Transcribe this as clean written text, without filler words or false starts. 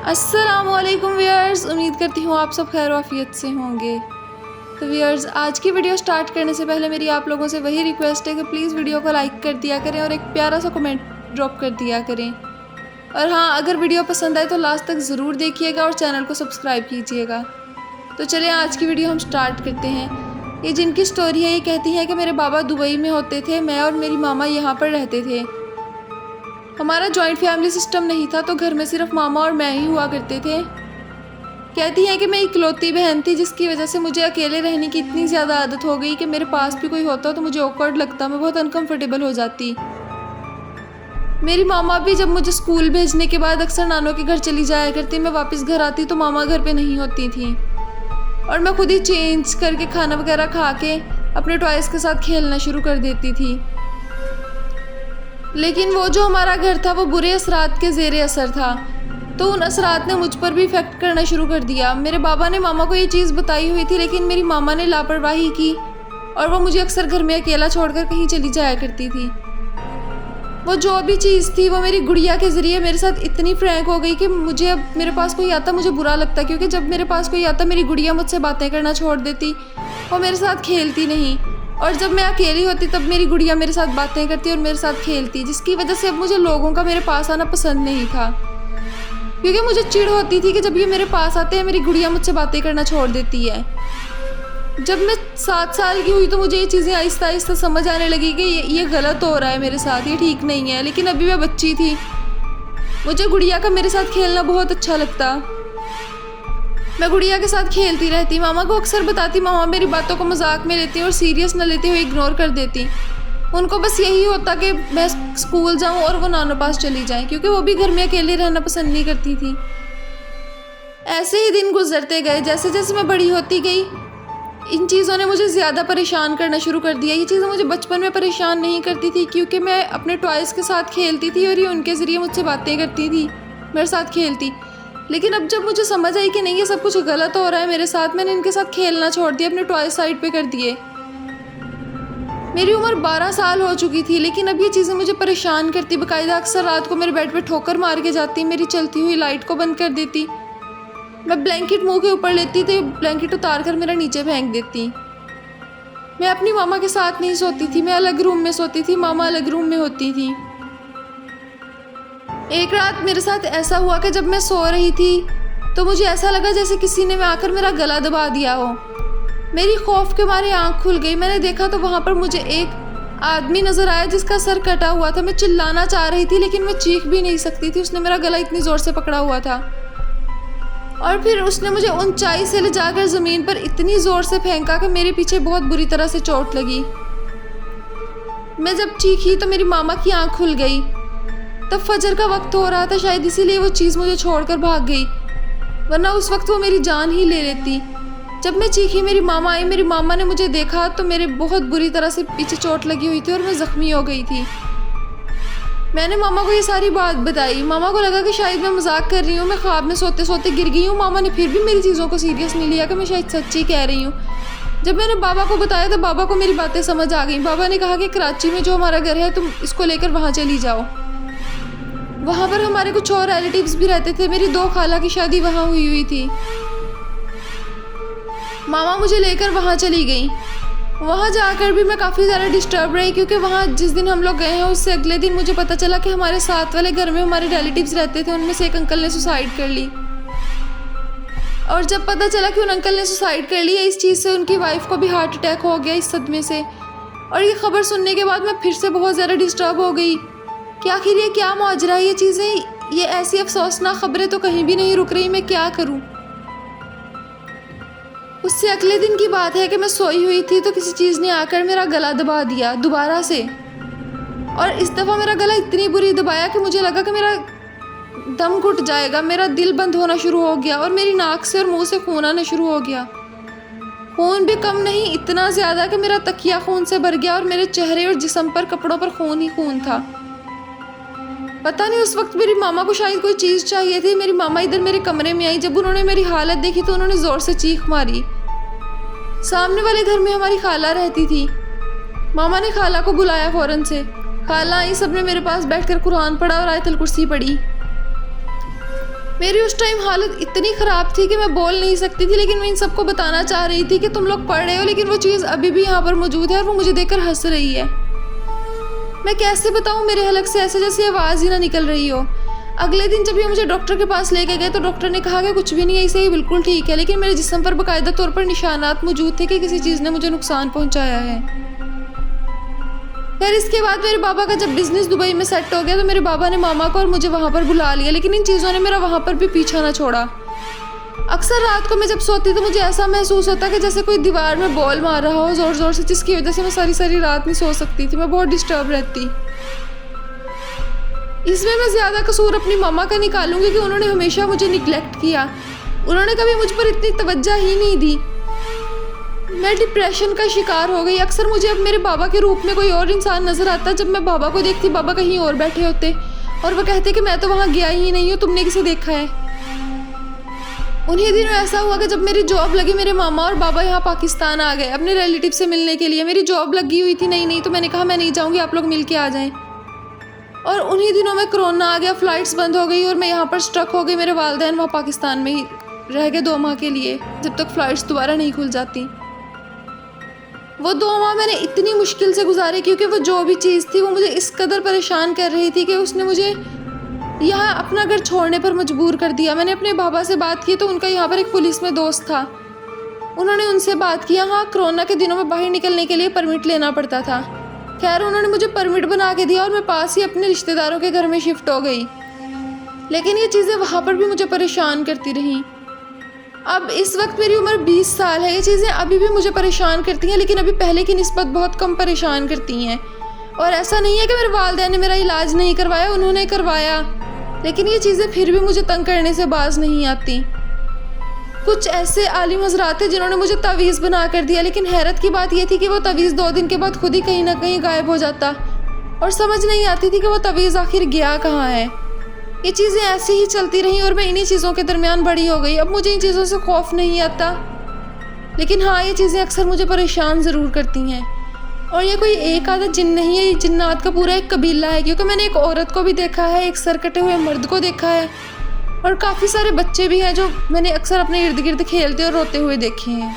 अस्सलामुअलैकुम व्यूअर्स, उम्मीद करती हूँ आप सब खैर आफियत से होंगे। तो व्यूअर्स, आज की वीडियो स्टार्ट करने से पहले मेरी आप लोगों से वही रिक्वेस्ट है कि प्लीज़ वीडियो को लाइक कर दिया करें और एक प्यारा सा कमेंट ड्रॉप कर दिया करें। और हाँ, अगर वीडियो पसंद आए तो लास्ट तक ज़रूर देखिएगा और चैनल को सब्सक्राइब कीजिएगा। तो चलिए आज की वीडियो हम स्टार्ट करते हैं। ये जिनकी स्टोरी है ये कहती है कि मेरे बाबा दुबई में होते थे, मैं और मेरी मामा यहाँ पर रहते थे। हमारा जॉइंट फैमिली सिस्टम नहीं था, तो घर में सिर्फ मामा और मैं ही हुआ करते थे। कहती हैं कि मैं इकलौती बहन थी, जिसकी वजह से मुझे अकेले रहने की इतनी ज़्यादा आदत हो गई कि मेरे पास भी कोई होता तो मुझे ऑकवर्ड लगता, मैं बहुत अनकंफर्टेबल हो जाती। मेरी मामा भी जब मुझे स्कूल भेजने के बाद अक्सर नानों के घर चली जाया करती। मैं वापस घर आती तो मामा घर पे नहीं होती थी और मैं खुद ही चेंज करके खाना वगैरह खा के अपने टॉयज़ के साथ खेलना शुरू कर देती थी। लेकिन वो जो हमारा घर था वो बुरे असरात के ज़ेरे असर था, तो उन असरात ने मुझ पर भी इफ़ेक्ट करना शुरू कर दिया। मेरे बाबा ने मामा को ये चीज़ बताई हुई थी, लेकिन मेरी मामा ने लापरवाही की और वो मुझे अक्सर घर में अकेला छोड़कर कहीं चली जाया करती थी। वो जो भी चीज़ थी वो मेरी गुड़िया के ज़रिए मेरे साथ इतनी फ्रैंक हो गई कि मुझे अब मेरे पास कोई आता मुझे बुरा लगता, क्योंकि जब मेरे पास कोई आता मेरी गुड़िया मुझसे बातें करना छोड़ देती, वो मेरे साथ खेलती नहीं। और जब मैं अकेली होती तब मेरी गुड़िया मेरे साथ बातें करती और मेरे साथ खेलती, जिसकी वजह से अब मुझे लोगों का मेरे पास आना पसंद नहीं था, क्योंकि मुझे चिढ़ होती थी कि जब ये मेरे पास आते हैं मेरी गुड़िया मुझसे बातें करना छोड़ देती है। जब मैं 7 साल की हुई तो मुझे ये चीज़ें आहिस्ता आहिस्ता समझ आने लगी कि ये गलत हो रहा है मेरे साथ, ये ठीक नहीं है। लेकिन अभी मैं बच्ची थी, मुझे गुड़िया का मेरे साथ खेलना बहुत अच्छा लगता। मैं गुड़िया के साथ खेलती रहती, मामा को अक्सर बताती, मामा मेरी बातों को मजाक में लेती और सीरियस न लेते हुए इग्नोर कर देती। उनको बस यही होता कि मैं स्कूल जाऊं और वो नानों पास चली जाएं, क्योंकि वो भी घर में अकेले रहना पसंद नहीं करती थी। ऐसे ही दिन गुजरते गए। जैसे जैसे मैं बड़ी होती गई इन चीज़ों ने मुझे ज़्यादा परेशान करना शुरू कर दिया। ये चीज़ें मुझे बचपन में परेशान नहीं करती थी, क्योंकि मैं अपने टॉयज़ के साथ खेलती थी और ये उनके ज़रिए मुझसे बातें करती थी, मेरे साथ खेलती। लेकिन अब जब मुझे समझ आई कि नहीं ये सब कुछ गलत हो रहा है मेरे साथ, मैंने इनके साथ खेलना छोड़ दिया, अपने टॉय साइड पे कर दिए। मेरी उम्र 12 साल हो चुकी थी, लेकिन अब ये चीज़ें मुझे परेशान करती। बाकायदा अक्सर रात को मेरे बेड पे ठोकर मार के जाती, मेरी चलती हुई लाइट को बंद कर देती। मैं ब्लैंकेट मुंह के ऊपर लेती तो ब्लैंकेट उतार कर मेरा नीचे फेंक देती। मैं अपनी मामा के साथ नहीं सोती थी, मैं अलग रूम में सोती थी, मामा अलग रूम में होती थी। एक रात मेरे साथ ऐसा हुआ कि जब मैं सो रही थी तो मुझे ऐसा लगा जैसे किसी ने आकर मेरा गला दबा दिया हो। मेरी खौफ के मारे आंख खुल गई। मैंने देखा तो वहाँ पर मुझे एक आदमी नज़र आया जिसका सर कटा हुआ था। मैं चिल्लाना चाह रही थी लेकिन मैं चीख भी नहीं सकती थी, उसने मेरा गला इतनी ज़ोर से पकड़ा हुआ था। और फिर उसने मुझे ऊंचाई से ले जाकर ज़मीन पर इतनी ज़ोर से फेंका कि मेरे पीछे बहुत बुरी तरह से चोट लगी। मैं जब चीखी तो मेरी मामा की आँख खुल गई। तब फजर का वक्त हो रहा था, शायद इसीलिए वो चीज़ मुझे छोड़कर भाग गई, वरना उस वक्त वो मेरी जान ही ले लेती। जब मैं चीखी मेरी मामा आई। मेरी मामा ने मुझे देखा तो मेरे बहुत बुरी तरह से पीछे चोट लगी हुई थी और मैं ज़ख्मी हो गई थी। मैंने मामा को ये सारी बात बताई। मामा को लगा कि शायद मैं मजाक कर रही हूँ, मैं ख्वाब में सोते सोते गिर गई हूँ। मामा ने फिर भी मेरी चीज़ों को सीरियस नहीं लिया कि मैं शायद सच्ची कह रही हूँ। जब मैंने बाबा को बताया तो बाबा को मेरी बातें समझ आ गई। बाबा ने कहा कि कराची में जो हमारा घर है तुम इसको लेकर वहाँ चली जाओ, वहाँ पर हमारे कुछ और रिलेटिव्स भी रहते थे। मेरी 2 खाला की शादी वहाँ हुई थी। मामा मुझे लेकर वहाँ चली गई। वहाँ जाकर भी मैं काफ़ी ज़्यादा डिस्टर्ब रही, क्योंकि वहाँ जिस दिन हम लोग गए हैं उससे अगले दिन मुझे पता चला कि हमारे साथ वाले घर में हमारे रिलेटिव्स रहते थे, उनमें से एक अंकल ने सुसाइड कर ली। और जब पता चला कि उन अंकल ने सुसाइड कर ली, इस चीज़ से उनकी वाइफ को भी हार्ट अटैक हो गया इस सदमे से। और ये खबर सुनने के बाद मैं फिर से बहुत ज़्यादा डिस्टर्ब हो गई कि आखिर ये क्या माजरा है। ये चीज़ें, ये ऐसी अफसोसनाक खबरें तो कहीं भी नहीं रुक रही, मैं क्या करूं। उससे अगले दिन की बात है कि मैं सोई हुई थी तो किसी चीज़ ने आकर मेरा गला दबा दिया दोबारा से, और इस दफ़ा मेरा गला इतनी बुरी दबाया कि मुझे लगा कि मेरा दम घुट जाएगा। मेरा दिल बंद होना शुरू हो गया और मेरी नाक से और मुंह से खून आना शुरू हो गया। खून भी कम नहीं, इतना ज़्यादा कि मेरा तकिया खून से भर गया और मेरे चेहरे और जिस्म पर, कपड़ों पर खून ही खून था। पता नहीं उस वक्त मेरी मामा को शायद कोई चीज़ चाहिए थी। मेरी मामा इधर मेरे कमरे में आई। जब उन्होंने मेरी हालत देखी तो उन्होंने ज़ोर से चीख मारी। सामने वाले घर में हमारी खाला रहती थी। मामा ने खाला को बुलाया फ़ौरन से। खाला आई, सब ने मेरे पास बैठकर कुरान पढ़ा और आयतुल कुर्सी पढ़ी। मेरी उस टाइम हालत इतनी ख़राब थी कि मैं बोल नहीं सकती थी, लेकिन मैं इन सबको बताना चाह रही थी कि तुम लोग पढ़ रहे हो, लेकिन वो चीज़ अभी भी यहाँ पर मौजूद है और वो मुझे देखकर हंस रही है। मैं कैसे बताऊँ, मेरे हलक से ऐसे जैसे आवाज़ ही ना निकल रही हो। अगले दिन जब ये मुझे डॉक्टर के पास लेके गए तो डॉक्टर ने कहा कि कुछ भी नहीं है, इसे ही बिल्कुल ठीक है, लेकिन मेरे जिस्म पर बाकायदा तौर पर निशानात मौजूद थे कि किसी चीज़ ने मुझे नुकसान पहुँचाया है। खैर इसके बाद मेरे पापा का जब बिज़नेस दुबई में सेट हो गया तो मेरे पापा ने मामा को और मुझे वहाँ पर बुला लिया, लेकिन इन चीज़ों ने मेरा वहाँ पर भी पीछा ना छोड़ा। अक्सर रात को मैं जब सोती तो मुझे ऐसा महसूस होता कि जैसे कोई दीवार में बॉल मार रहा हो ज़ोर ज़ोर से, जिसकी वजह से मैं सारी सारी रात नहीं सो सकती थी। मैं बहुत डिस्टर्ब रहती। इसमें मैं ज़्यादा कसूर अपनी मामा का निकालूंगी कि उन्होंने हमेशा मुझे निगलेक्ट किया। उन्होंने कभी मुझ पर इतनी तवज्जो ही नहीं दी। मैं डिप्रेशन का शिकार हो गई। अक्सर मुझे अब मेरे बाबा के रूप में कोई और इंसान नज़र आता। जब मैं बाबा को देखती, बाबा कहीं और बैठे होते और वो कहते कि मैं तो वहाँ गया ही नहीं हूँ, तुमने किसे देखा है। उन्हीं दिनों ऐसा हुआ कि जब मेरी जॉब लगी, मेरे मामा और बाबा यहाँ पाकिस्तान आ गए अपने रिलेटिव से मिलने के लिए। मेरी जॉब लगी हुई थी नहीं तो मैंने कहा मैं नहीं जाऊँगी, आप लोग मिल के आ जाएँ। और उन्हीं दिनों में कोरोना आ गया, फ़्लाइट्स बंद हो गई और मैं यहाँ पर स्ट्रक हो गई। मेरे वालिदैन वहाँ पाकिस्तान में ही रह गए 2 माह के लिए, जब तक फ़्लाइट्स दोबारा नहीं खुल जाती। वो 2 माह मैंने इतनी मुश्किल से गुजारे क्योंकि वो जो भी चीज़ थी वो मुझे इस कदर परेशान कर रही थी कि उसने मुझे यहाँ अपना घर छोड़ने पर मजबूर कर दिया। मैंने अपने बाबा से बात की तो उनका यहाँ पर एक पुलिस में दोस्त था, उन्होंने उनसे बात की। हाँ, कोरोना के दिनों में बाहर निकलने के लिए परमिट लेना पड़ता था। खैर उन्होंने मुझे परमिट बना के दिया और मैं पास ही अपने रिश्तेदारों के घर में शिफ्ट हो गई, लेकिन ये चीज़ें वहाँ पर भी मुझे परेशान करती रहीं। अब इस वक्त मेरी उम्र 20 साल है। ये चीज़ें अभी भी मुझे परेशान करती हैं, लेकिन अभी पहले की निस्बत बहुत कम परेशान करती हैं। और ऐसा नहीं है कि मेरे वालिदैन ने मेरा इलाज नहीं करवाया, उन्होंने करवाया, लेकिन ये चीज़ें फिर भी मुझे तंग करने से बाज नहीं आती। कुछ ऐसे आलिम हजरात थे जिन्होंने मुझे तावीज़ बना कर दिया, लेकिन हैरत की बात यह थी कि वो तावीज़ 2 दिन के बाद खुद ही कहीं ना कहीं गायब हो जाता और समझ नहीं आती थी कि वो तावीज़ आखिर गया कहाँ है। ये चीज़ें ऐसे ही चलती रहीं और मैं इन्हीं चीज़ों के दरमियान बड़ी हो गई। अब मुझे इन चीज़ों से खौफ नहीं आता, लेकिन हाँ, ये चीज़ें अक्सर मुझे परेशान ज़रूर करती हैं। और ये कोई एक आधा जिन नहीं है, ये जिन्नात का पूरा एक कबीला है, क्योंकि मैंने एक औरत को भी देखा है, एक सर कटे हुए मर्द को देखा है और काफ़ी सारे बच्चे भी हैं जो मैंने अक्सर अपने इर्द गिर्द खेलते और रोते हुए देखे हैं।